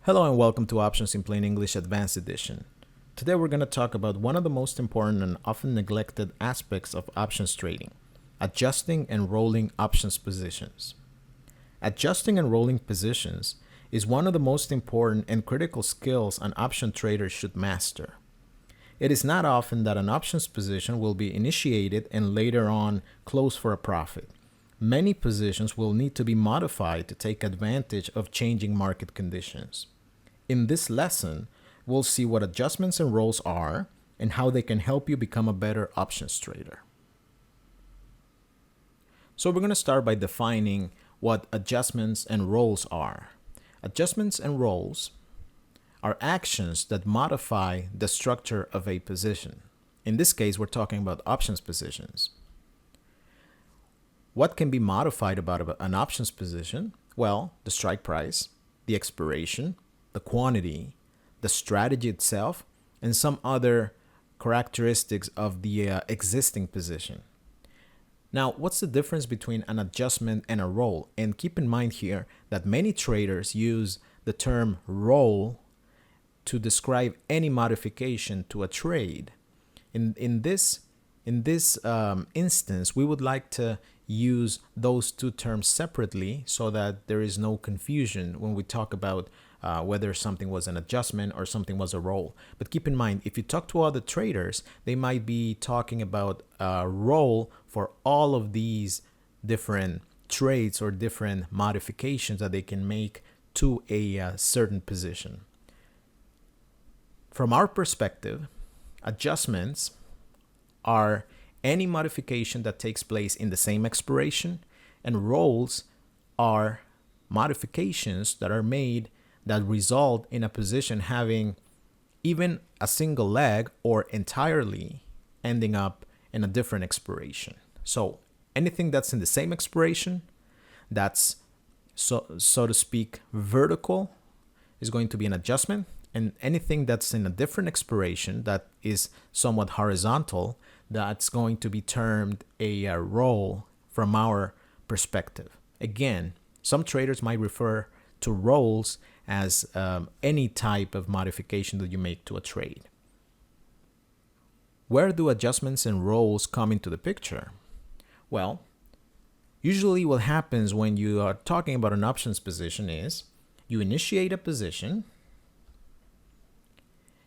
Hello and welcome to Options in Plain English Advanced Edition. Today we're going to talk about one of the most important and often neglected aspects of options trading, adjusting and rolling options positions. Adjusting and rolling positions is one of the most important and critical skills an option trader should master. It is not often that an options position will be initiated and later on close for a profit. Many positions will need to be modified to take advantage of changing market conditions. In this lesson, we'll see what adjustments and rolls are and how they can help you become a better options trader. So we're going to start by defining what adjustments and rolls are. Adjustments and rolls are actions that modify the structure of a position. In this case, we're talking about options positions. What can be modified about an options position? Well, the strike price, the expiration, the quantity, the strategy itself, and some other characteristics of the existing position. Now, what's the difference between an adjustment and a roll? And keep in mind here that many traders use the term roll to describe any modification to a trade. In this instance, we would like to use those two terms separately so that there is no confusion when we talk about whether something was an adjustment or something was a roll. But keep in mind, if you talk to other traders, they might be talking about a roll for all of these different trades or different modifications that they can make to a certain position. From our perspective, adjustments are any modification that takes place in the same expiration, and rolls are modifications that are made that result in a position having even a single leg or entirely ending up in a different expiration. So anything that's in the same expiration, that's so to speak vertical, is going to be an adjustment, and anything that's in a different expiration that is somewhat horizontal, that's going to be termed a roll from our perspective. Again, some traders might refer to rolls as any type of modification that you make to a trade. Where do adjustments and rolls come into the picture? Well, usually what happens when you are talking about an options position is you initiate a position,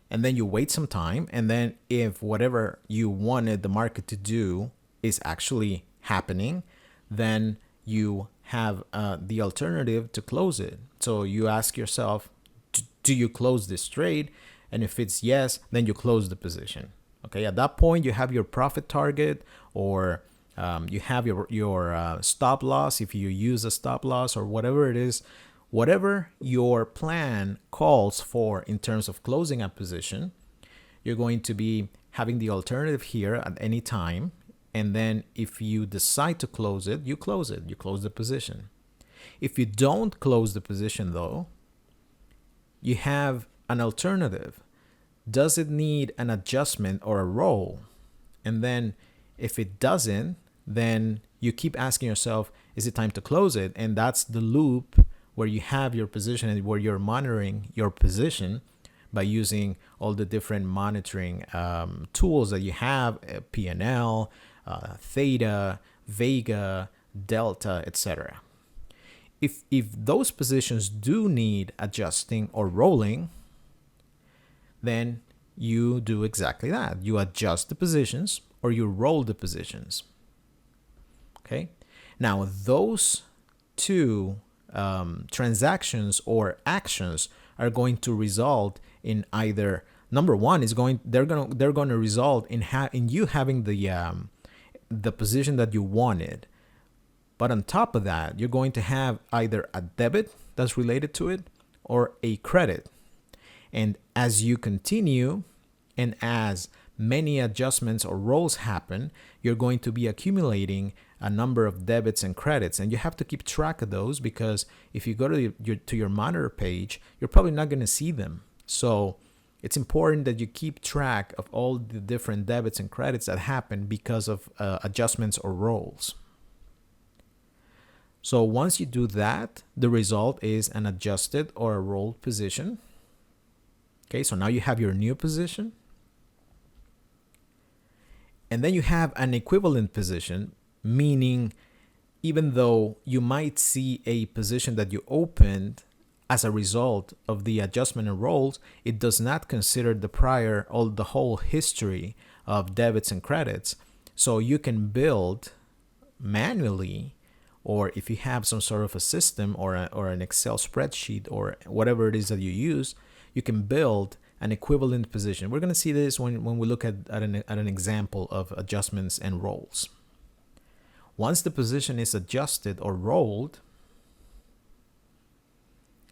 and then you wait some time, and then if whatever you wanted the market to do is actually happening, then you have the alternative to close it. So you ask yourself, do you close this trade? And if it's yes, then you close the position. Okay, at that point, you have your profit target, or you have your stop loss if you use a stop loss, or whatever it is. Whatever your plan calls for in terms of closing a position, you're going to be having the alternative here at any time. And then if you decide to close it, you close it. You close the position. If you don't close the position, though, you have an alternative. Does it need an adjustment or a roll? And then if it doesn't, then you keep asking yourself, is it time to close it? And that's the loop where you have your position and where you're monitoring your position by using all the different monitoring tools that you have, P&L, Theta, Vega, Delta, etc. If those positions do need adjusting or rolling, then you do exactly that. You adjust the positions or you roll the positions. Okay. Now, those two transactions or actions are going to result in either number one is going they're going to result in you having the position that you wanted, but on top of that you're going to have either a debit that's related to it or a credit. And as you continue and as many adjustments or rolls happen, you're going to be accumulating a number of debits and credits, and you have to keep track of those, because if you go to your monitor page, you're probably not going to see them. So it's important that you keep track of all the different debits and credits that happen because of adjustments or rolls. So once you do that, the result is an adjusted or a rolled position. Okay, so now you have your new position. And then you have an equivalent position, meaning even though you might see a position that you opened as a result of the adjustment in rolls, it does not consider the prior or the whole history of debits and credits. So you can build manually, or if you have some sort of a system or an Excel spreadsheet or whatever it is that you use, you can build an equivalent position. We're going to see this when we look at an example of adjustments and rolls. Once the position is adjusted or rolled,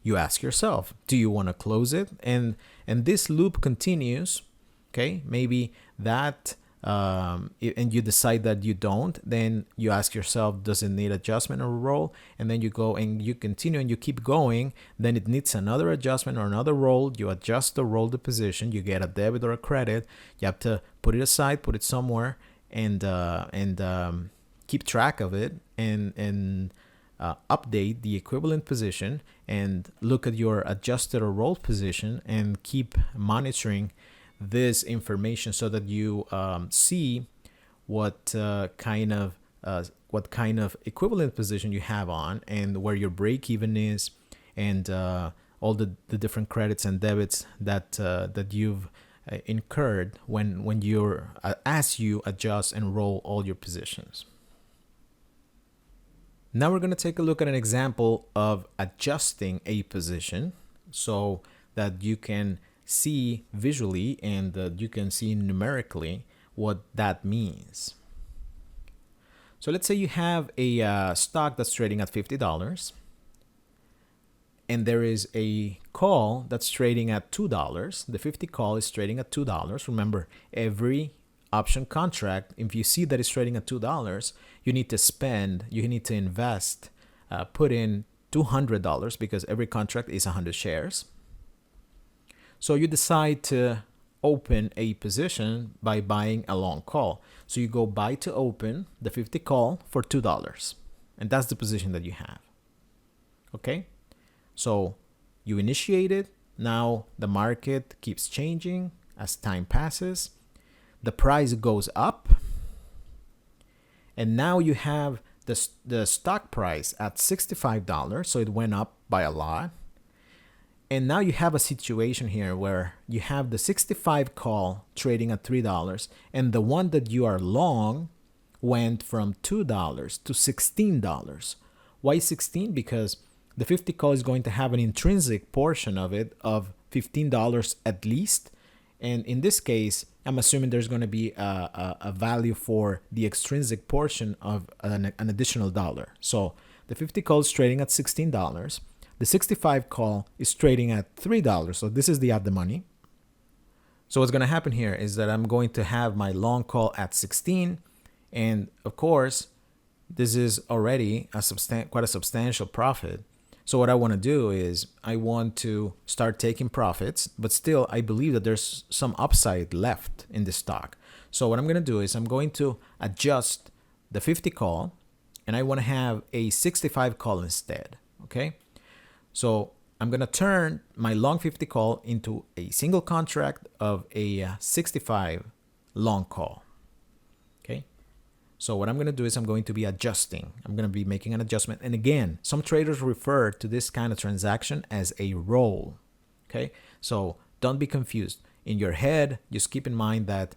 you ask yourself, do you want to close it? And this loop continues. Okay, maybe that and you decide that you don't, then you ask yourself, does it need adjustment or roll? And then you go and you continue and you keep going. Then it needs another adjustment or another roll. You adjust or roll the position. You get a debit or a credit. You have to put it aside, put it somewhere, and keep track of it and update the equivalent position and look at your adjusted or rolled position and keep monitoring this information so that you see what kind of equivalent position you have on and where your break even is, and all the different credits and debits that you've incurred when you're as you adjust and roll all your positions. Now we're going to take a look at an example of adjusting a position so that you can see visually and you can see numerically what that means. So let's say you have a stock that's trading at $50 and there is a call that's trading at $2. The 50 call is trading at $2. Remember, every option contract, if you see that it's trading at $2, you need to invest, put in $200 because every contract is 100 shares. So you decide to open a position by buying a long call. So you go buy to open the 50 call for $2. And that's the position that you have. Okay? So you initiate it. Now the market keeps changing as time passes. The price goes up. And now you have the stock price at $65. So it went up by a lot. And now you have a situation here where you have the 65 call trading at $3 and the one that you are long went from $2 to $16. Why 16? Because the 50 call is going to have an intrinsic portion of it of $15 at least. And in this case, I'm assuming there's going to be a value for the extrinsic portion of an additional dollar. So the 50 call is trading at $16. The 65 call is trading at $3. So this is the at the money. So what's going to happen here is that I'm going to have my long call at 16. And of course, this is already quite a substantial profit. So what I want to do is I want to start taking profits, but still I believe that there's some upside left in this stock. So what I'm going to do is I'm going to adjust the 50 call and I want to have a 65 call instead. Okay. So I'm going to turn my long 50 call into a single contract of a 65 long call. Okay. So what I'm going to do is I'm going to be adjusting. I'm going to be making an adjustment. And again, some traders refer to this kind of transaction as a roll. Okay. So don't be confused. In your head, just keep in mind that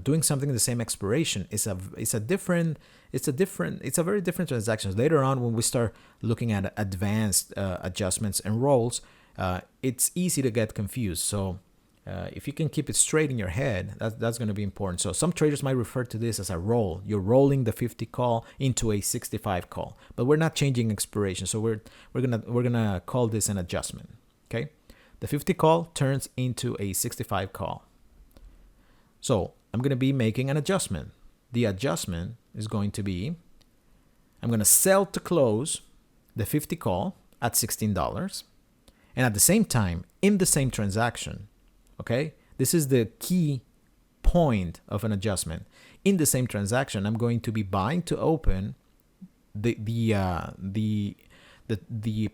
doing something in the same expiration is a very different transaction. Later on, when we start looking at advanced adjustments and rolls, it's easy to get confused. So if you can keep it straight in your head, that's going to be important. So some traders might refer to this as a roll. You're rolling the 50 call into a 65 call, but we're not changing expiration. So we're gonna call this an adjustment. Okay, the 50 call turns into a 65 call. So I'm going to be making an adjustment. The adjustment is going to be, I'm going to sell to close the 50 call at $16. And at the same time, in the same transaction, okay, this is the key point of an adjustment. In the same transaction, I'm going to be buying to open the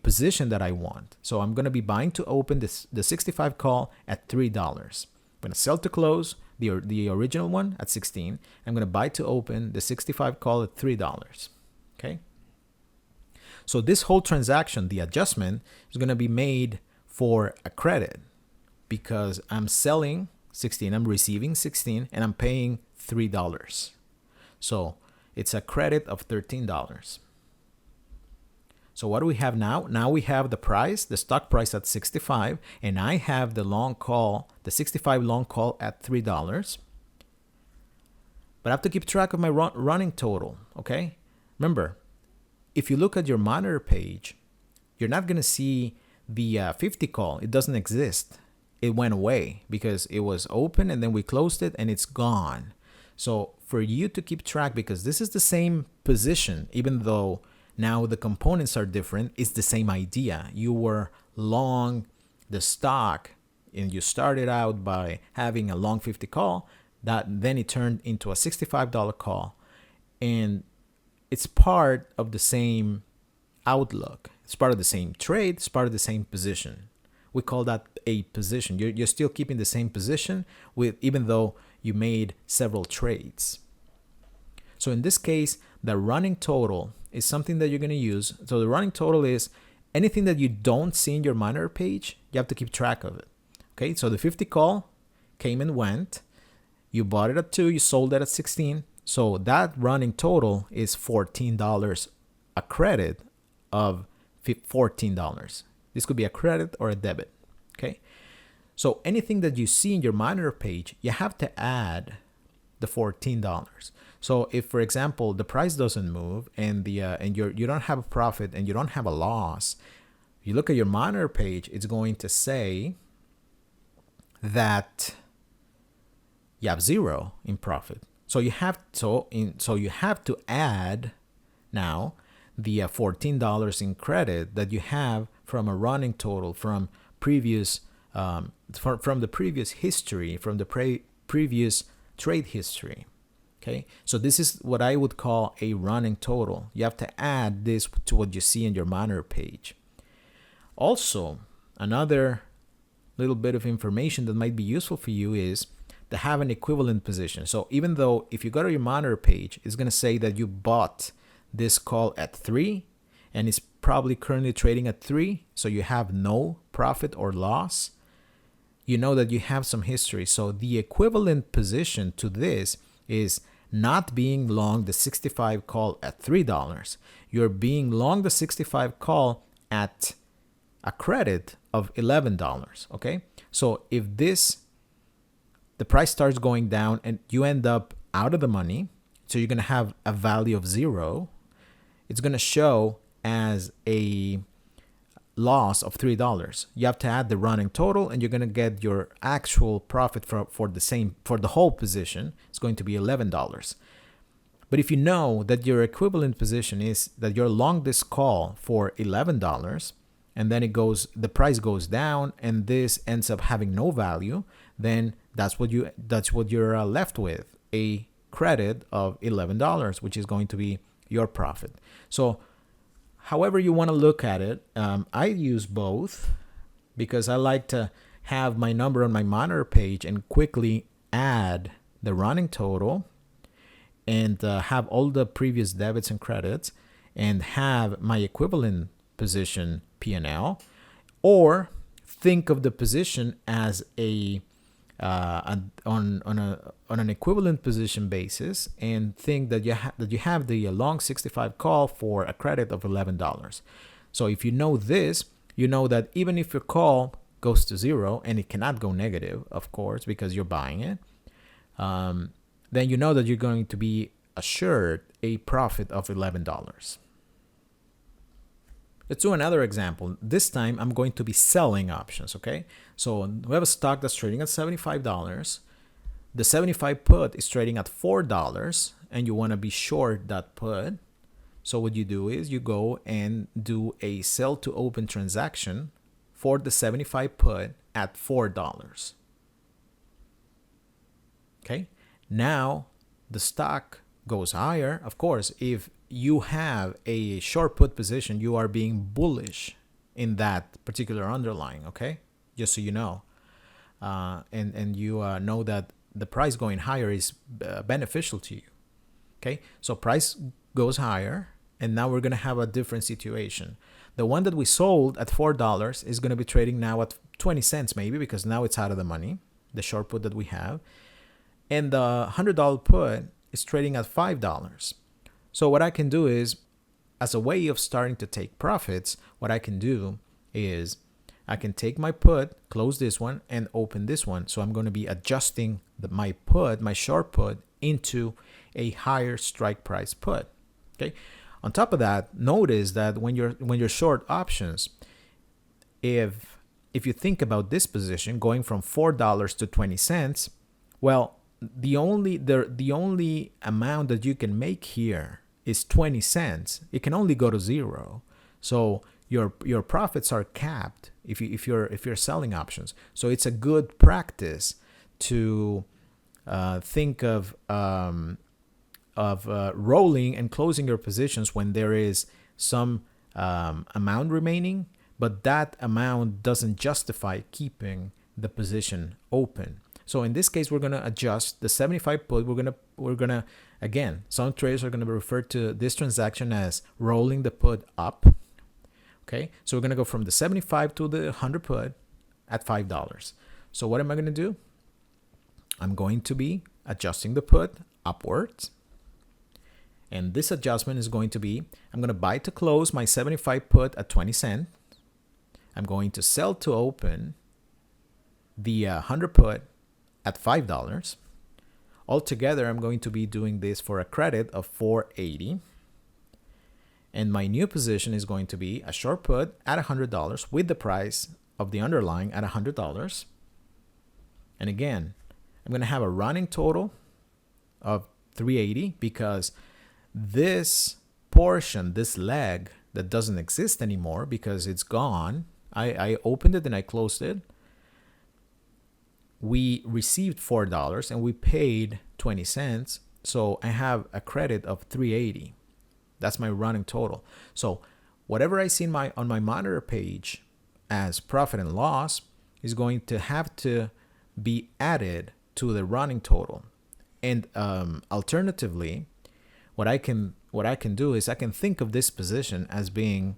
position that I want. So I'm going to be buying to open the 65 call at $3. I'm going to sell to close the original one at 16. I'm going to buy to open the 65 call at $3. Okay. So this whole transaction, the adjustment, is going to be made for a credit because I'm selling 16, I'm receiving 16, and I'm paying $3. So it's a credit of $13. So what do we have now? Now we have the price, the stock price at 65, and I have the long call, the 65 long call at $3. But I have to keep track of my running total, okay? Remember, if you look at your monitor page, you're not going to see the 50 call. It doesn't exist. It went away because it was open and then we closed it and it's gone. So for you to keep track, because this is the same position, even though now the components are different, it's the same idea. You were long the stock and you started out by having a long 50 call, that then it turned into a $65 call. And it's part of the same outlook. It's part of the same trade. It's part of the same position. We call that a position. You're still keeping the same position even though you made several trades. So in this case, the running total is something that you're going to use. So the running total is anything that you don't see in your monitor page, you have to keep track of it. Okay, so the 50 call came and went. You bought it at 2, you sold it at 16. So that running total is $14, a credit of $14. This could be a credit or a debit. Okay, so anything that you see in your monitor page, you have to add the $14. So if, for example, the price doesn't move and you don't have a profit and you don't have a loss, you look at your monitor page, it's going to say that you have 0 in profit. So you have to add now the $14 in credit that you have from a running total from previous from the previous history, from the previous trade history. Okay, so this is what I would call a running total. You have to add this to what you see in your monitor page. Also, another little bit of information that might be useful for you is to have an equivalent position. So even though if you go to your monitor page, it's going to say that you bought this call at 3 and it's probably currently trading at 3, so you have no profit or loss, you know that you have some history. So the equivalent position to this is not being long the 65 call at $3. You're being long the 65 call at a credit of $11. Okay, so if the price starts going down and you end up out of the money, so you're going to have a value of 0, it's going to show as a loss of $3. You have to add the running total and you're going to get your actual profit for the whole position. It's going to be $11. But if you know that your equivalent position is that you're long this call for $11 and then the price goes down and this ends up having no value, then that's what you're left with, a credit of $11, which is going to be your profit. So however you want to look at it, I use both because I like to have my number on my monitor page and quickly add the running total and have all the previous debits and credits and have my equivalent position P&L, or think of the position as on an equivalent position basis and think that you have the long 65 call for a credit of $11. So if you know this, you know that even if your call goes to 0, and it cannot go negative, of course, because you're buying it, then you know that you're going to be assured a profit of $11. Let's do another example. This time I'm going to be selling options, okay? So we have a stock that's trading at $75. The 75 put is trading at $4 and you want to be short that put. So what you do is you go and do a sell to open transaction for the 75 put at $4. Okay? Now the stock goes higher. Of course, if you have a short put position, you are being bullish in that particular underlying, okay? Just so you know. And you know that the price going higher is beneficial to you, okay? So price goes higher, and now we're going to have a different situation. The one that we sold at $4 is going to be trading now at 20 cents maybe, because now it's out of the money, the short put that we have. And the $100 put is trading at $5. So what I can do is, as a way of starting to take profits, what I can do is I can take my put, close this one, and open this one. So I'm going to be adjusting my put, my short put, into a higher strike price put. Okay. On top of that, notice that when you're short options, if you think about this position going from $4 to 20 cents, well, the only amount that you can make here is 20 cents. It can only go to zero. So your profits are capped if you're selling options. So it's a good practice to think of rolling and closing your positions when there is some amount remaining, but that amount doesn't justify keeping the position open. So in this case, we're gonna adjust the 75 put. We're gonna again, some traders are gonna refer to this transaction as rolling the put up. Okay, so we're gonna go from the 75 to the 100 put at $5. So what am I gonna do? I'm going to be adjusting the put upwards. And this adjustment is going to be, I'm going to buy to close my 75 put at 20 cents. I'm going to sell to open the 100 put at $5. Altogether, I'm going to be doing this for a credit of $4.80. And my new position is going to be a short put at $100 with the price of the underlying at $100. And again, I'm going to have a running total of $3.80 because this portion, this leg that doesn't exist anymore because it's gone, I opened it and I closed it. We received $4 and we paid 20 cents. So I have a credit of $3.80. That's my running total. So whatever I see on my monitor page as profit and loss is going to have to be added to the running total. And alternatively, what I can do is I can think of this position as being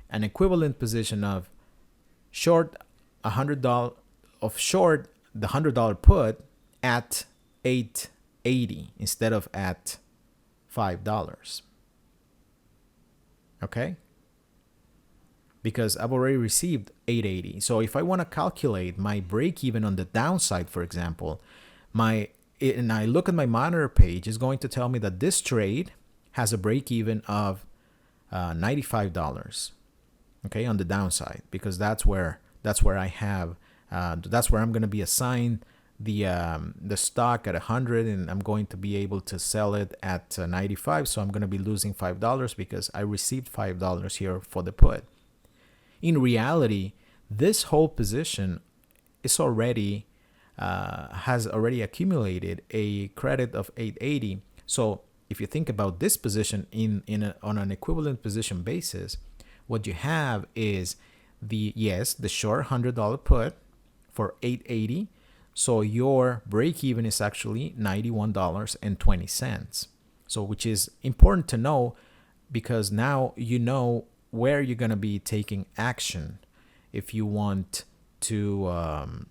an equivalent position of short $100 of short the $100 put at $8.80 instead of at $5. Okay? Because I've already received $8.80. So if I want to calculate my break even on the downside, for example, and I look at my monitor page, it's going to tell me that this trade has a break even of $95. Okay, on the downside, because that's where I have that's where I'm going to be assigned the stock at 100, and I'm going to be able to sell it at 95. So I'm going to be losing $5 because I received $5 here for the put. In reality, this whole position is already has already accumulated a credit of $8.80. So if you think about this position on an equivalent position basis, what you have is the short $100 put for $8.80. So your break even is actually $91.20. So which is important to know, because now you know where you're going to be taking action if you want to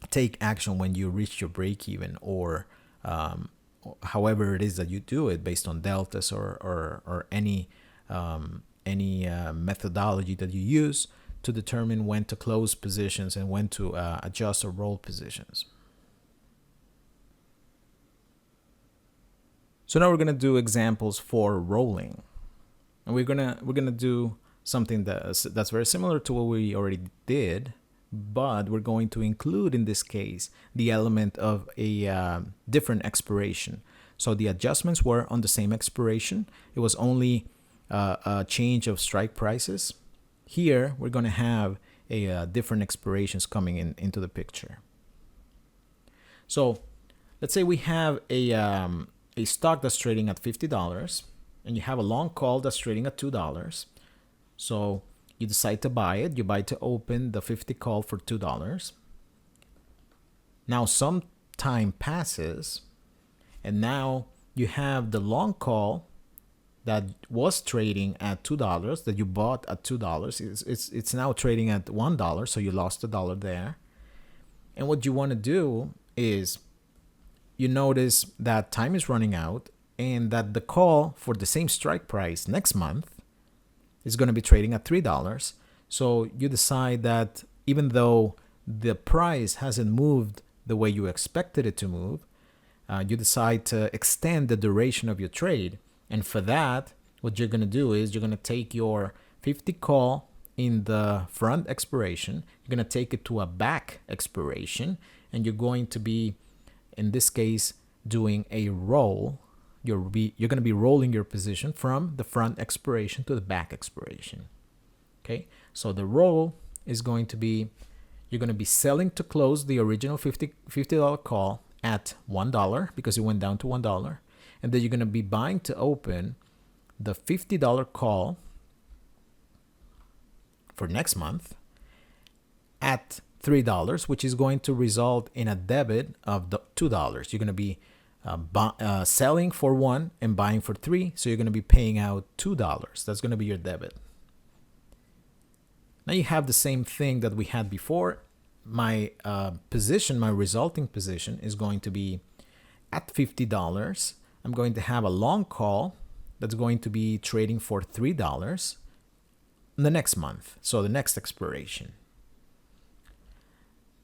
take action when you reach your break even, or however it is that you do it based on deltas or any methodology that you use to determine when to close positions and when to adjust or roll positions. So now we're gonna do examples for rolling, and we're gonna do something that's very similar to what we already did, but we're going to include in this case the element of a different expiration. So the adjustments were on the same expiration. It was only a change of strike prices. Here we're going to have a different expirations coming into the picture. So let's say we have a stock that's trading at $50, and you have a long call that's trading at $2. So you decide to buy it. You buy to open the 50 call for $2. Now some time passes, and now you have the long call that was trading at $2 that you bought at $2. It's now trading at $1, so you lost $1 there. And what you want to do is you notice that time is running out and that the call for the same strike price next month is going to be trading at $3. So you decide that even though the price hasn't moved the way you expected it to move, you decide to extend the duration of your trade. And for that, what you're going to do is you're going to take your 50 call in the front expiration, you're going to take it to a back expiration, and you're going to be, in this case, doing a roll. You're going to be rolling your position from the front expiration to the back expiration. Okay, so the roll is going to be, you're going to be selling to close the original $50 call at $1 because it went down to $1. And then you're going to be buying to open the $50 call for next month at $3, which is going to result in a debit of the $2. You're going to be selling for $1 and buying for $3. So you're going to be paying out $2. That's going to be your debit. Now you have the same thing that we had before. My position, my resulting position is going to be at $50. I'm going to have a long call that's going to be trading for $3 in the next month. So the next expiration.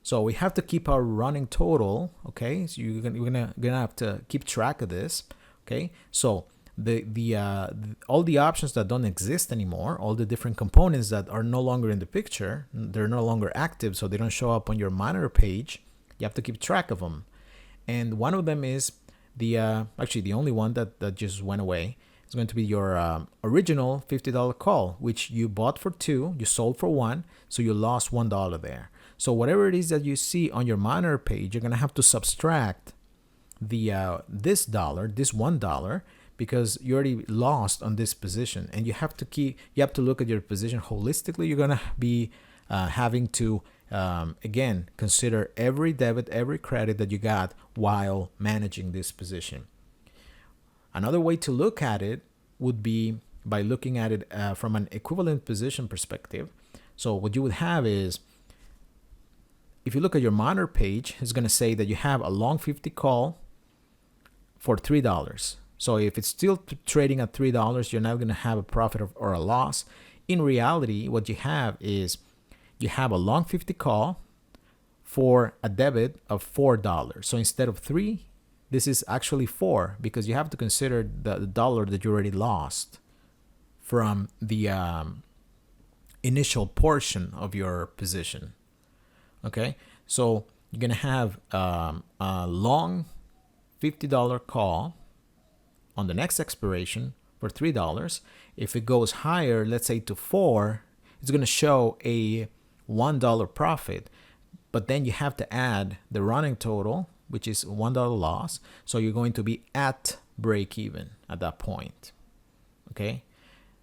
So we have to keep our running total. Okay, so you're gonna have to keep track of this. Okay, so all the options that don't exist anymore, all the different components that are no longer in the picture, they're no longer active, so they don't show up on your monitor page. You have to keep track of them. And one of them is actually the only one that just went away is going to be your original $50 call, which you bought for $2, you sold for $1, so you lost $1 there. So whatever it is that you see on your monitor page, you're going to have to subtract this $1, because you already lost on this position, and you have to look at your position holistically. You're going to be having to again consider every debit, every credit that you got while managing this position. Another way to look at it would be by looking at it from an equivalent position perspective. So what you would have is, if you look at your monitor page, it's going to say that you have a long 50 call for $3. So if it's still trading at $3, you're not going to have a profit or a loss. In reality, what you have is you have a long 50 call for a debit of $4. So instead of $3, this is actually $4, because you have to consider the dollar that you already lost from the initial portion of your position. Okay, so you're going to have a long $50 call on the next expiration for $3. If it goes higher, let's say to $4, it's going to show a $1 profit. But then you have to add the running total, which is $1 loss. So you're going to be at break even at that point. Okay,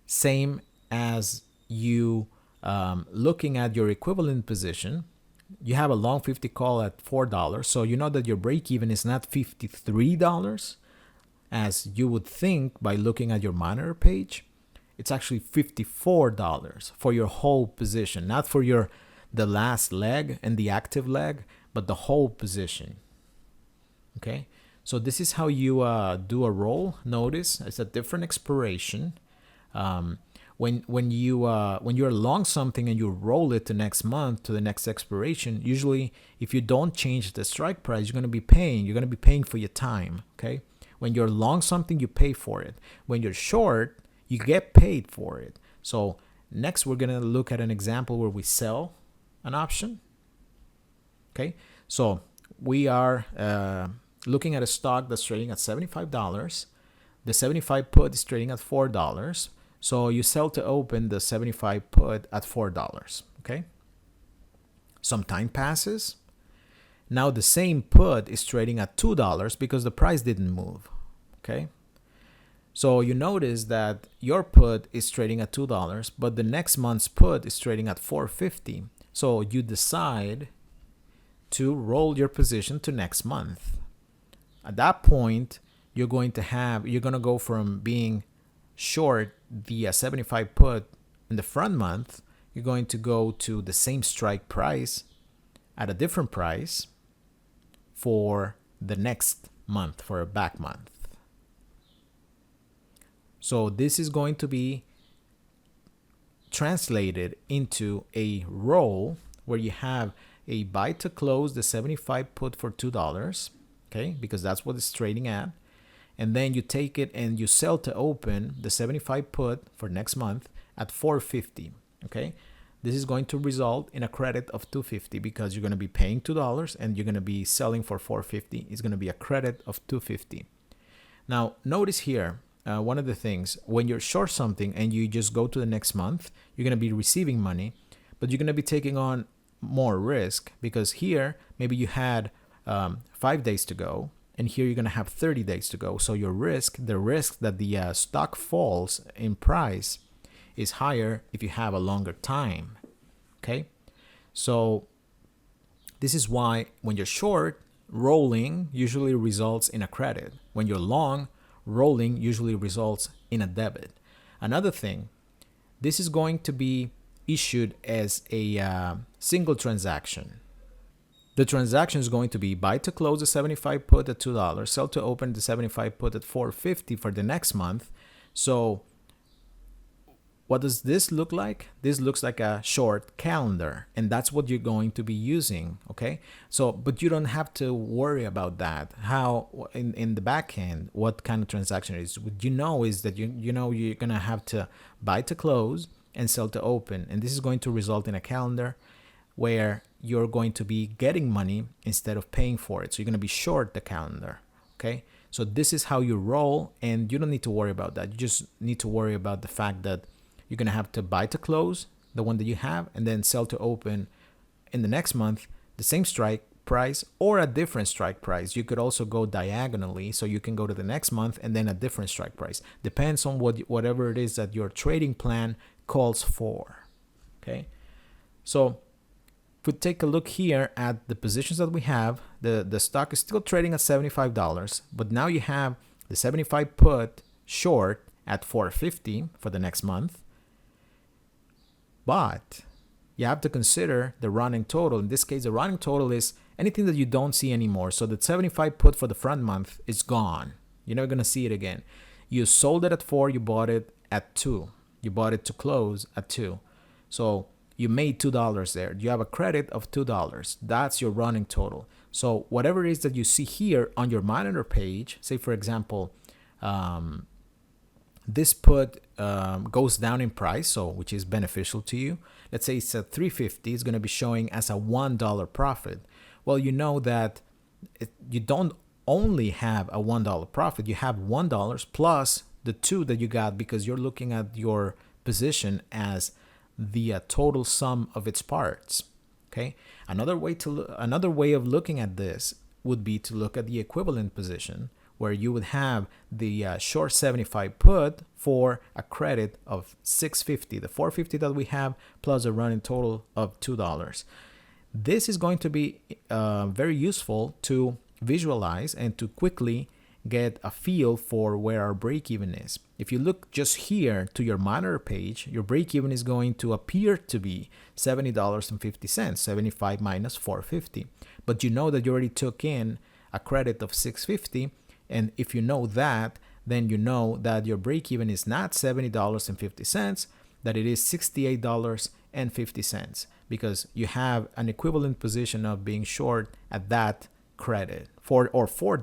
same as you looking at your equivalent position. You have a long 50 call at $4, so you know that your break even is not $53 as you would think by looking at your monitor page. It's actually $54 for your whole position, not for the last leg and the active leg, but the whole position. Okay, so this is how you do a roll. Notice it's a different expiration. When you're long something and you roll it to next month to the next expiration, usually if you don't change the strike price, you're going to be paying for your time. Okay, when you're long something, you pay for it. When you're short, you get paid for it. So next we're going to look at an example where we sell an option. Okay, so we are looking at a stock that's trading at $75. The 75 put is trading at $4. So you sell to open the 75 put at $4. Okay. Some time passes. Now the same put is trading at $2 because the price didn't move. Okay. So you notice that your put is trading at $2, but the next month's put is trading at $4.50. So you decide to roll your position to next month. At that point, you're going to go from being short the 75 put in the front month, you're going to go to the same strike price at a different price for the next month, for a back month. So this is going to be translated into a roll where you have a buy to close the 75 put for $2, okay, because that's what it's trading at. And then you take it and you sell to open the 75 put for next month at $4.50, okay? This is going to result in a credit of $2.50 because you're going to be paying $2 and you're going to be selling for $4.50. It's going to be a credit of $2.50. Now, notice here, one of the things, when you're short something and you just go to the next month, you're going to be receiving money, but you're going to be taking on more risk because here, maybe you had 5 days to go, and here you're going to have 30 days to go. So your risk, the risk that the stock falls in price is higher if you have a longer time, okay? So this is why when you're short, rolling usually results in a credit. When you're long, rolling usually results in a debit. Another thing, this is going to be issued as a single transaction. The transaction is going to be buy to close the 75 put at $2, sell to open the 75 put at $4.50 for the next month. So what does this look like? This looks like a short calendar, and that's what you're going to be using, okay? So, but you don't have to worry about that. How in the back end, what kind of transaction it is? What you know is that you know you're gonna have to buy to close and sell to open, and this is going to result in a calendar where you're going to be getting money instead of paying for it. So you're going to be short the calendar, okay? So this is how you roll, and you don't need to worry about that. You just need to worry about the fact that you're going to have to buy to close, the one that you have, and then sell to open in the next month, the same strike price or a different strike price. You could also go diagonally, so you can go to the next month and then a different strike price. Depends on whatever it is that your trading plan calls for, okay? So if we take a look here at the positions that we have, the stock is still trading at $75, but now you have the 75 put short at $4.50 for the next month. But you have to consider the running total. In this case, the running total is anything that you don't see anymore. So the 75 put for the front month is gone. You're never going to see it again. You sold it at 4, you bought it at 2. You bought it to close at 2. So you made $2 there. You have a credit of $2. That's your running total. So whatever it is that you see here on your monitor page, say for example, this put goes down in price, so which is beneficial to you. Let's say it's at $3.50, it's going to be showing as a $1 profit. Well, you know that you don't only have a $1 profit, you have $1 plus the 2 that you got because you're looking at your position as the total sum of its parts. Okay. Another way of looking at this would be to look at the equivalent position, where you would have the short 75 put for a credit of $6.50, the $4.50 that we have plus a running total of $2. This is going to be very useful to visualize and to quickly get a feel for where our break even is. If you look just here to your monitor page, your break even is going to appear to be $70.50, 75 minus $4.50. But you know that you already took in a credit of $6.50, and if you know that, then you know that your break even is not $70.50, that it is $68.50, because you have an equivalent position of being short at that credit for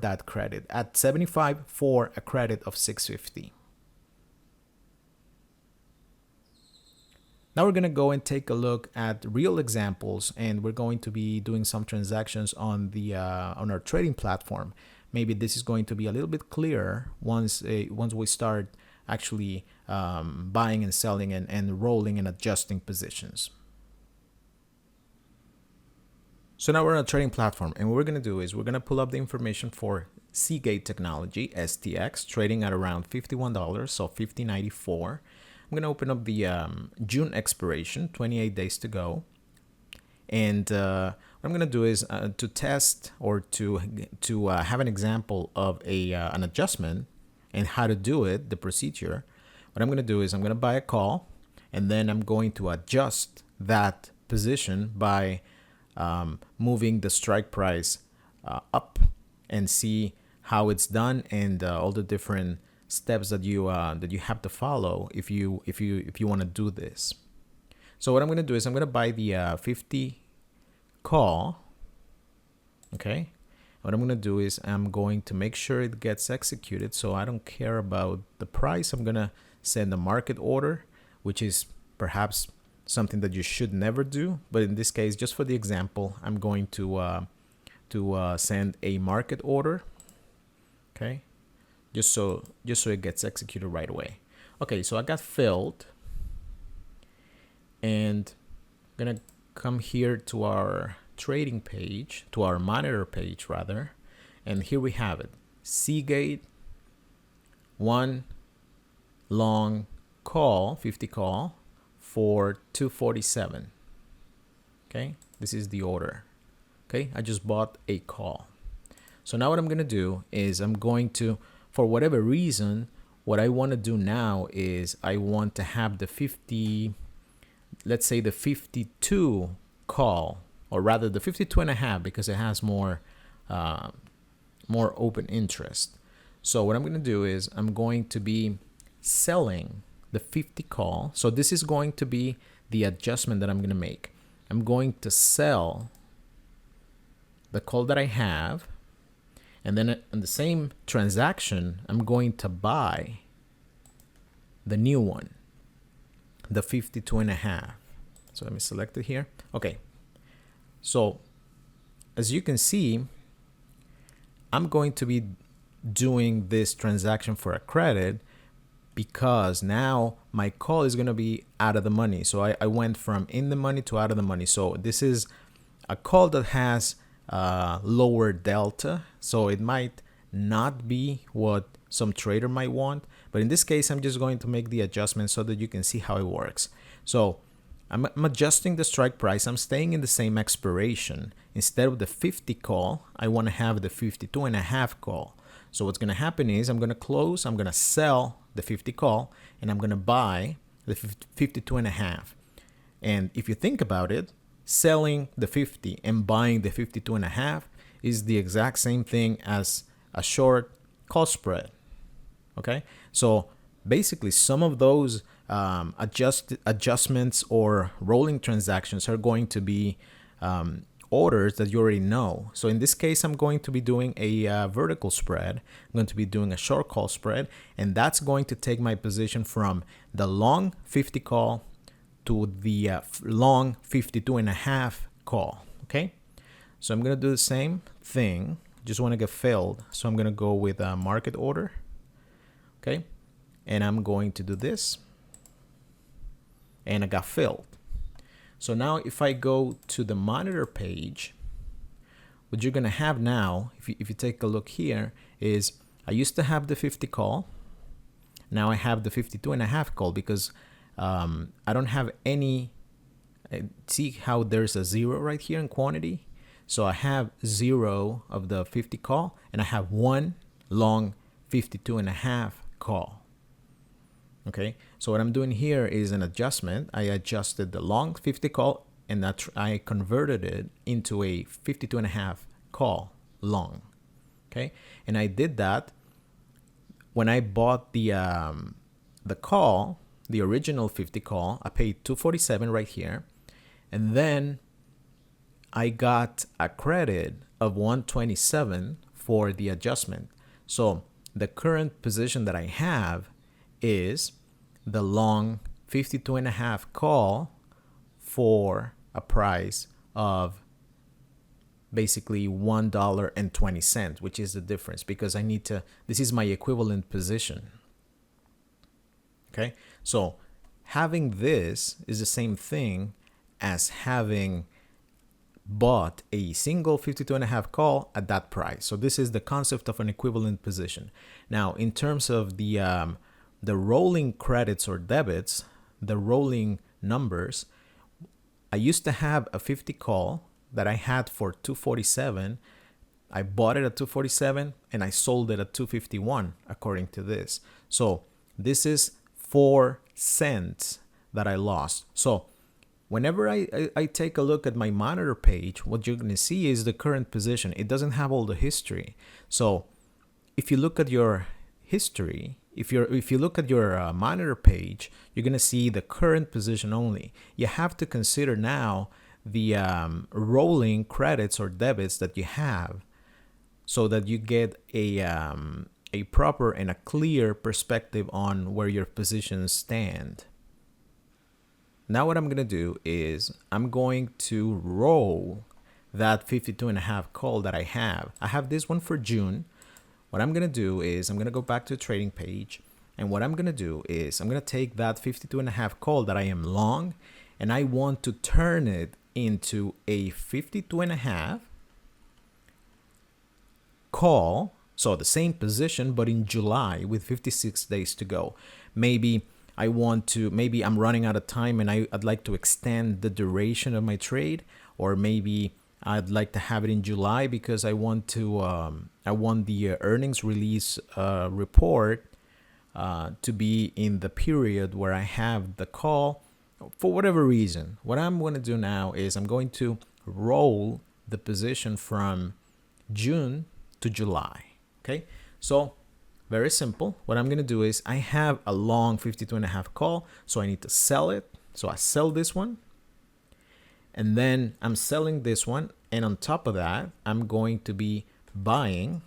that credit at 75 for a credit of 650. Now we're going to go and take a look at real examples, and we're going to be doing some transactions on the on our trading platform. Maybe this is going to be a little bit clearer once we start actually buying and selling and rolling and adjusting positions. So now we're on a trading platform, and what we're going to do is we're going to pull up the information for Seagate Technology, STX, trading at around $51, so $50.94. I'm going to open up the June expiration, 28 days to go. And what I'm going to do is to test or to have an example of an adjustment and how to do it, the procedure. What I'm going to do is I'm going to buy a call, and then I'm going to adjust that position by moving the strike price up and see how it's done, and all the different steps that you have to follow if you want to do this. So what I'm going to do is I'm going to buy the 50 call. Okay. What I'm going to do is I'm going to make sure it gets executed. So I don't care about the price. I'm going to send a market order, which is perhaps something that you should never do. But in this case, just for the example, I'm going to send a market order. Okay. Just so it gets executed right away. Okay. So I got filled, and I'm going to come here to our trading page, to our monitor page rather, and here we have it. Seagate, one long call, 50 call for 247. Okay, this is the order. Okay, I just bought a call. So now what I'm gonna do is I'm going to, for whatever reason, what I want to do now is I want to have the 50, let's say the 52 call, or rather the 52.5, because it has more open interest. So what I'm going to do is I'm going to be selling the 50 call. So this is going to be the adjustment that I'm going to make. I'm going to sell the call that I have, and then in the same transaction, I'm going to buy the new one, the 52.5. So let me select it here. Okay. So as you can see, I'm going to be doing this transaction for a credit because now my call is going to be out of the money. So I went from in the money to out of the money. So this is a call that has lower delta. So it might not be what some trader might want. But in this case, I'm just going to make the adjustment so that you can see how it works. So I'm adjusting the strike price. I'm staying in the same expiration. Instead of the 50 call, I want to have the 52.5 call. So what's going to happen is I'm going to close, I'm going to sell the 50 call, and I'm going to buy the 52.5. And if you think about it, selling the 50 and buying the 52.5 is the exact same thing as a short call spread. Okay, so basically some of those adjustments or rolling transactions are going to be orders that you already know. So in this case, I'm going to be doing a vertical spread. I'm going to be doing a short call spread, and that's going to take my position from the long 50 call to the long 52.5 call. Okay, so I'm going to do the same thing. Just want to get filled. So I'm going to go with a market order. Okay, and I'm going to do this. And I got filled. So now if I go to the monitor page, what you're going to have now, if you take a look here, is I used to have the 50 call. Now I have the 52.5 call because I don't have any. See how there's a 0 right here in quantity? So I have 0 of the 50 call, and I have one long 52.5 call. Okay, so what I'm doing here is an adjustment. I adjusted the long 50 call, and I converted it into a 52.5 call long. Okay, and I did that when I bought the call, the original 50 call. I paid $247 right here, and then I got a credit of $127 for the adjustment. So the current position that I have is the long 52.5 call for a price of basically $1.20, which is the difference because I need to, this is my equivalent position. Okay, so having this is the same thing as having bought a single 52.5 call at that price. So this is the concept of an equivalent position. Now, in terms of the rolling credits or debits, the rolling numbers, I used to have a 50 call that I had for 247. I bought it at 247 and I sold it at 251 according to this. So this is 4 cents that I lost. So whenever I take a look at my monitor page, what you're going to see is the current position. It doesn't have all the history. So if you look at your history, if you look at your monitor page, you're going to see the current position only. You have to consider now the rolling credits or debits that you have, so that you get a proper and a clear perspective on where your positions stand. Now what I'm going to do is I'm going to roll that 52.5 call that I have. I have this one for June. What I'm going to do is I'm going to go back to the trading page. And what I'm going to do is I'm going to take that 52.5 call that I am long, and I want to turn it into a 52.5 call. So the same position, but in July with 56 days to go. Maybe I'm running out of time and I'd like to extend the duration of my trade, or maybe I'd like to have it in July because I want the earnings release report to be in the period where I have the call. For whatever reason, what I'm going to do now is I'm going to roll the position from June to July. Okay, so very simple. What I'm going to do is I have a long 52.5 call, so I need to sell it. So I sell this one, and then I'm selling this one, and on top of that, I'm going to be buying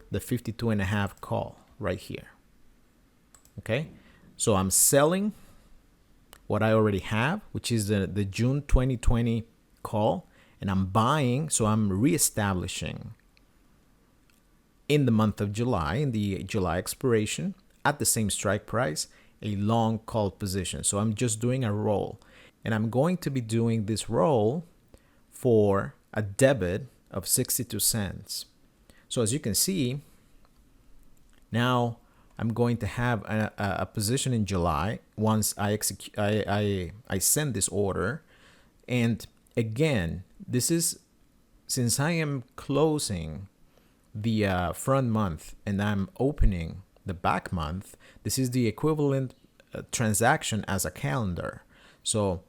the 52.5 call right here. Okay, so I'm selling what I already have, which is the June 2020 call, and I'm buying, so I'm reestablishing in the month of July, in the July expiration, at the same strike price, a long call position. So I'm just doing a roll, and I'm going to be doing this roll for a debit of 62 cents. So as you can see, now I'm going to have a position in July once I send this order. And again, this is, since I am closing the front month and I'm opening the back month, this is the equivalent transaction as a calendar. So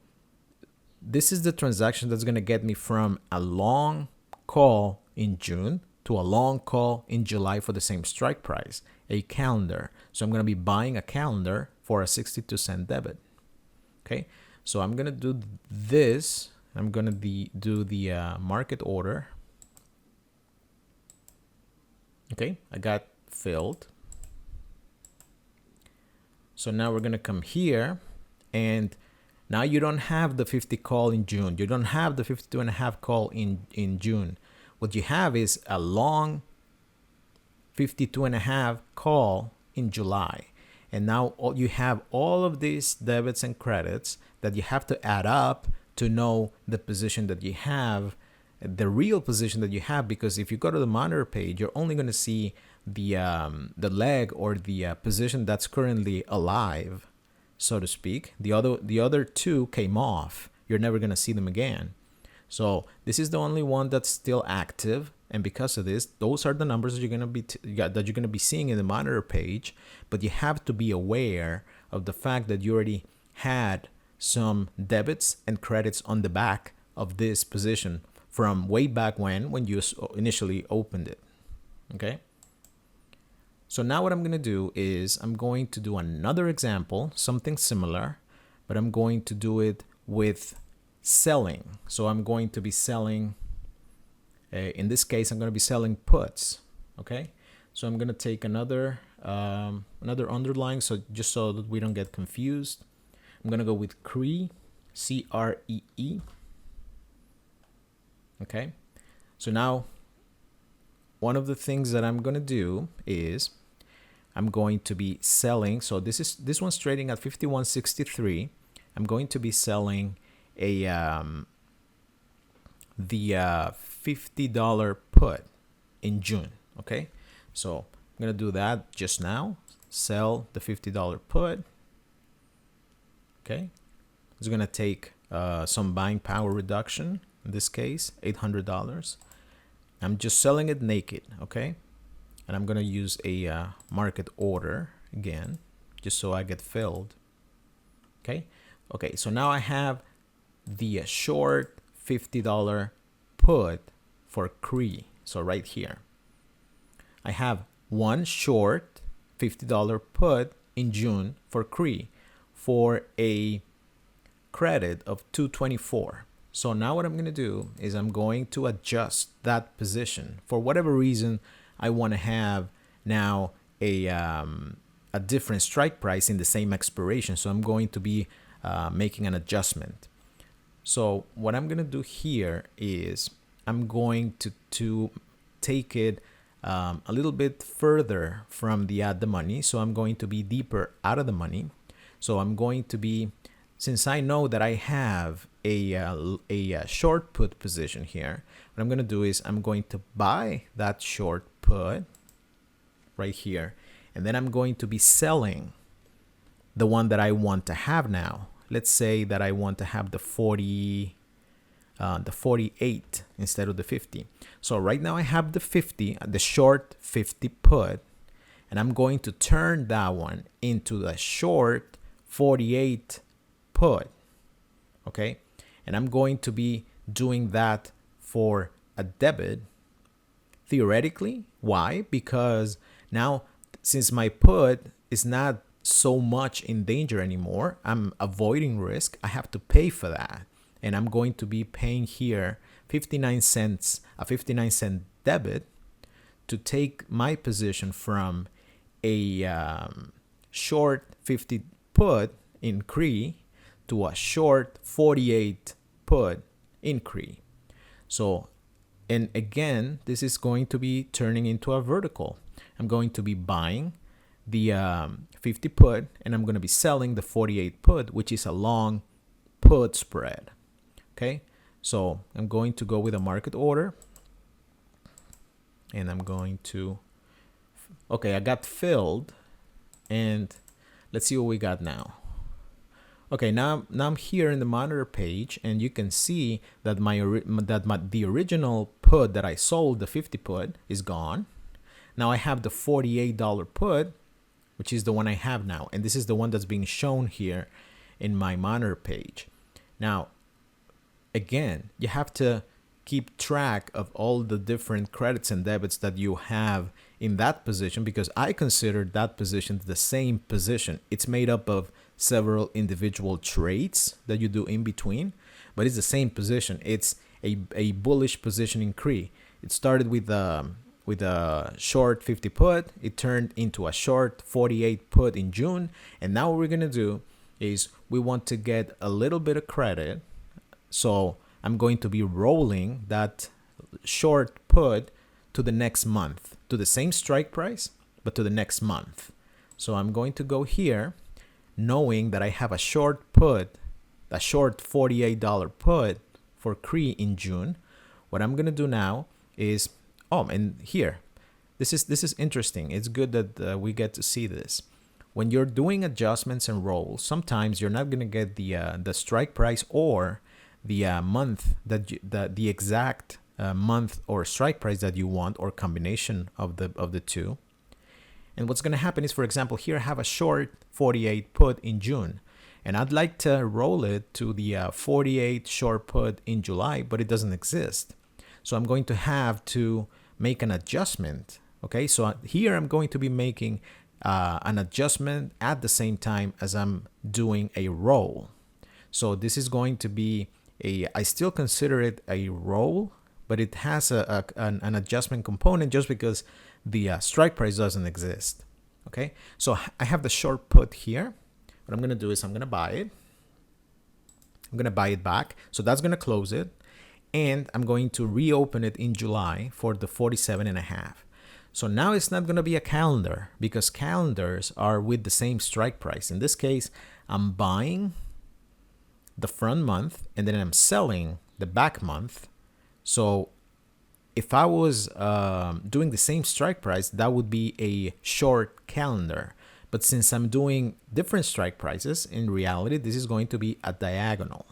this is the transaction that's going to get me from a long call in June to a long call in July for the same strike price, a calendar. So I'm going to be buying a calendar for a 62-cent debit. Okay, so I'm going to do this. I'm going to do the market order. Okay, I got filled. So now we're going to come here, and now you don't have the 50 call in June. You don't have the 52.5 call in June. What you have is a long 52.5 call in July. And now you have all of these debits and credits that you have to add up to know the position that you have, the real position that you have. Because if you go to the monitor page, you're only going to see the leg or the position that's currently alive, so to speak. The other two came off. You're never going to see them again. So this is the only one that's still active, and because of this, those are the numbers that you're going to be seeing in the monitor page. But you have to be aware of the fact that you already had some debits and credits on the back of this position from way back when you initially opened it. Okay. So now what I'm going to do is I'm going to do another example, something similar, but I'm going to do it with selling. So I'm going to be selling, in this case, I'm going to be selling puts. Okay. So I'm going to take another underline, so just so that we don't get confused. I'm going to go with CREE, C-R-E-E. Okay. So now one of the things that I'm going to do is I'm going to be selling. So this one's trading at 51.63. I'm going to be selling a the $50 put in June. Okay, so I'm gonna do that just now. Sell the $50 put. Okay, it's gonna take some buying power reduction. In this case, $800. I'm just selling it naked. Okay, and I'm gonna use a market order again, just so I get filled. Okay, so now I have the short $50 put for CRE. So right here, I have one short $50 put in June for CRE for a credit of 224. So now what I'm going to do is I'm going to adjust that position. For whatever reason, I want to have now a different strike price in the same expiration. So I'm going to be making an adjustment. So what I'm going to do here is I'm going to take it a little bit further from the at the money. So I'm going to be deeper out of the money. So I'm going to be, since I know that I have a short put position here, what I'm going to do is I'm going to buy that short put right here. And then I'm going to be selling the one that I want to have now. Let's say that I want to have the 48 instead of the 50. So right now I have the 50, the short 50 put, and I'm going to turn that one into the short 48 put. Okay, and I'm going to be doing that for a debit theoretically. Why? Because now, since my put is not so much in danger anymore, I'm avoiding risk, I have to pay for that. And I'm going to be paying here 59 cents, a 59-cent debit to take my position from a short 50 put in CRE to a short 48 put in CRE. So, and again, this is going to be turning into a vertical. I'm going to be buying the 50 put, and I'm going to be selling the 48 put, which is a long put spread. Okay, so I'm going to go with a market order, and I'm going to, okay, I got filled, and let's see what we got now. Okay, now I'm here in the monitor page, and you can see that the original put that I sold, the 50 put, is gone. Now I have the $48 put, which is the one I have now, and this is the one that's being shown here in my monitor page. Now, again, you have to keep track of all the different credits and debits that you have in that position, because I consider that position the same position. It's made up of several individual trades that you do in between, but it's the same position. It's a bullish position in CRE. It started with a short 50 put. It turned into a short 48 put in June. And now what we're going to do is we want to get a little bit of credit. So I'm going to be rolling that short put to the next month, to the same strike price, but to the next month. So I'm going to go here, knowing that I have a short put, a short $48 put for CRE in June. What I'm going to do now is, and here, this is interesting. It's good that we get to see this. When you're doing adjustments and rolls, sometimes you're not going to get the strike price or the month the exact month or strike price that you want, or combination of the two. And what's going to happen is, for example, here I have a short 48 put in June, and I'd like to roll it to the 48 short put in July, but it doesn't exist. So I'm going to have to make an adjustment. Okay, so here I'm going to be making an adjustment at the same time as I'm doing a roll. So this is going to be I still consider it a roll, but it has an adjustment component just because the strike price doesn't exist. Okay, so I have the short put here. What I'm going to do is I'm going to buy it. I'm going to buy it back. So that's going to close it. And I'm going to reopen it in July for the 47.5. So now it's not going to be a calendar, because calendars are with the same strike price. In this case, I'm buying the front month and then I'm selling the back month So if I was doing the same strike price, that would be a short calendar. But since I'm doing different strike prices, in reality, this is going to be a diagonal.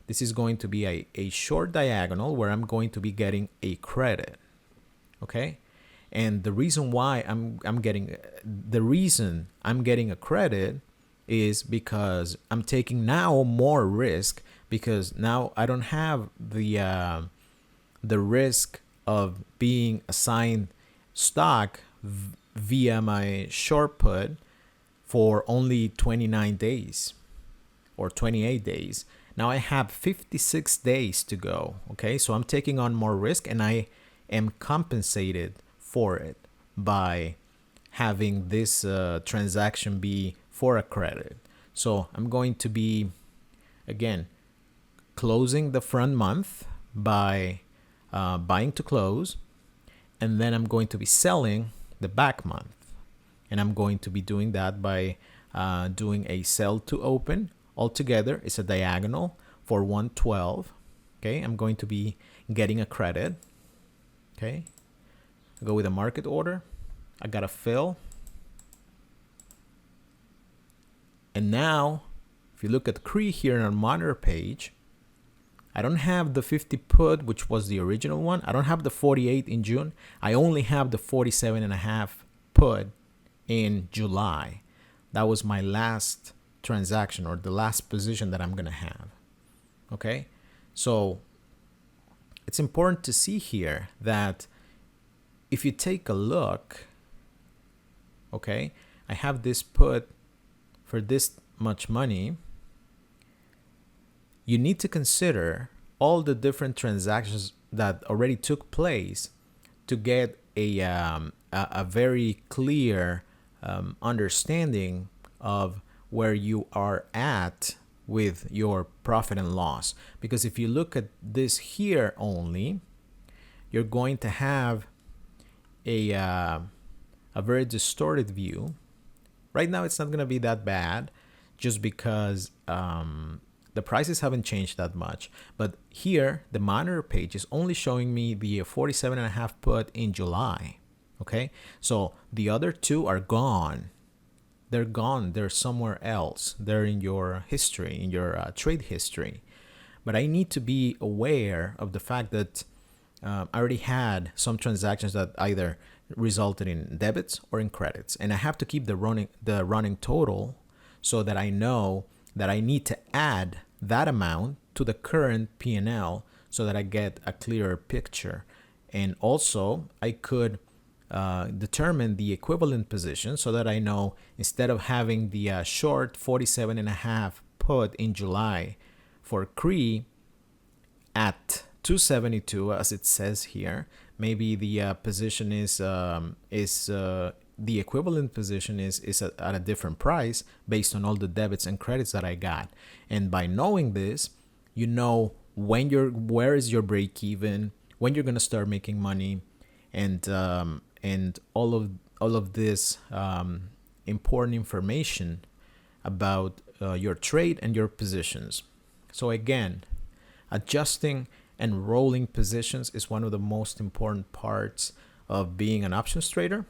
This is going to be a short diagonal where I'm going to be getting a credit. Okay? And the reason why I'm getting a credit is because I'm taking now more risk, because now I don't have the risk of being assigned stock via my short put for only 29 days or 28 days. Now I have 56 days to go. Okay, so I'm taking on more risk, and I am compensated for it by having this transaction be for a credit. So I'm going to be, again, closing the front month by buying to close, and then I'm going to be selling the back month, and I'm going to be doing that by doing a sell to open. Altogether, it's a diagonal for 112. Okay, I'm going to be getting a credit. Okay, I go with a market order. I got a fill, and now if you look at CRE here on our monitor page, I don't have the 50 put, which was the original one. I don't have the 48 in June. I only have the 47.5 put in July. That was my last transaction, or the last position that I'm going to have. Okay, so it's important to see here that if you take a look, okay, I have this put for this much money. You need to consider all the different transactions that already took place to get a very clear understanding of where you are at with your profit and loss. Because if you look at this here only, you're going to have a very distorted view. Right now, it's not going to be that bad, just because the prices haven't changed that much. But here, the monitor page is only showing me the 47.5 put in July. Okay, so the other two are gone. They're gone. They're somewhere else. They're in your history, in your trade history. But I need to be aware of the fact that I already had some transactions that either resulted in debits or in credits, and I have to keep the running total so that I know that I need to add that amount to the current P&L so that I get a clearer picture. And also, I could determine the equivalent position so that I know, instead of having the short 47.5 put in July for CRE at 272, as it says here, maybe the position is the equivalent position is at a different price based on all the debits and credits that I got. And by knowing this, you know where is your break even, when you're gonna start making money, and all of this important information about your trade and your positions. So again, adjusting and rolling positions is one of the most important parts of being an options trader.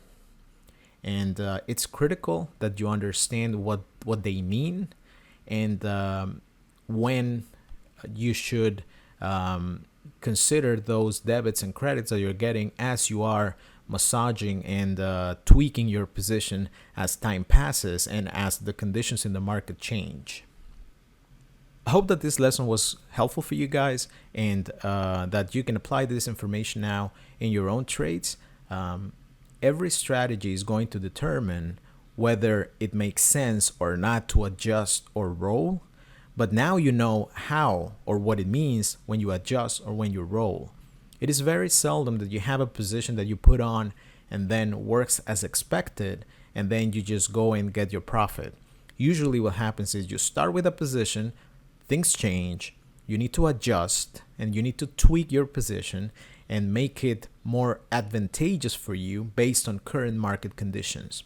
And it's critical that you understand what they mean, and when you should consider those debits and credits that you're getting as you are massaging and tweaking your position as time passes and as the conditions in the market change. I hope that this lesson was helpful for you guys, and that you can apply this information now in your own trades. Every strategy is going to determine whether it makes sense or not to adjust or roll. But now you know how or what it means when you adjust or when you roll. It is very seldom that you have a position that you put on and then works as expected, and then you just go and get your profit. Usually what happens is you start with a position, things change, you need to adjust, and you need to tweak your position and make it more advantageous for you based on current market conditions.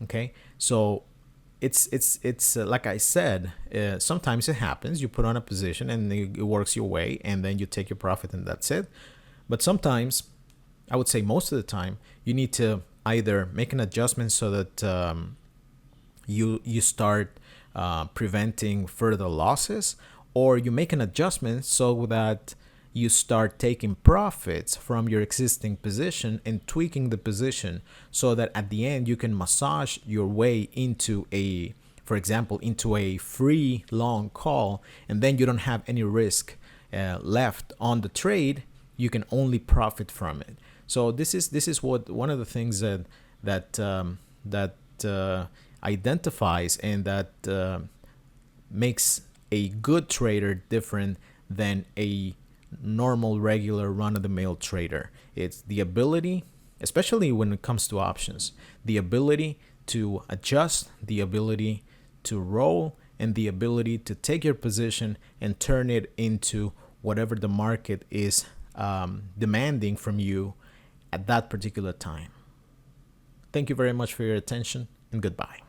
Okay, so it's like I said, sometimes it happens. You put on a position and it works your way, and then you take your profit, and that's it. But sometimes, I would say most of the time, you need to either make an adjustment so that you start preventing further losses, or you make an adjustment so that you start taking profits from your existing position and tweaking the position so that at the end you can massage your way into a, for example, into a free long call, and then you don't have any risk left on the trade. You can only profit from it. So this is what one of the things that identifies and that makes a good trader different than a normal, regular, run-of-the-mill trader. It's the ability, especially when it comes to options, the ability to adjust, the ability to roll, and the ability to take your position and turn it into whatever the market is demanding from you at that particular time. Thank you very much for your attention, and goodbye.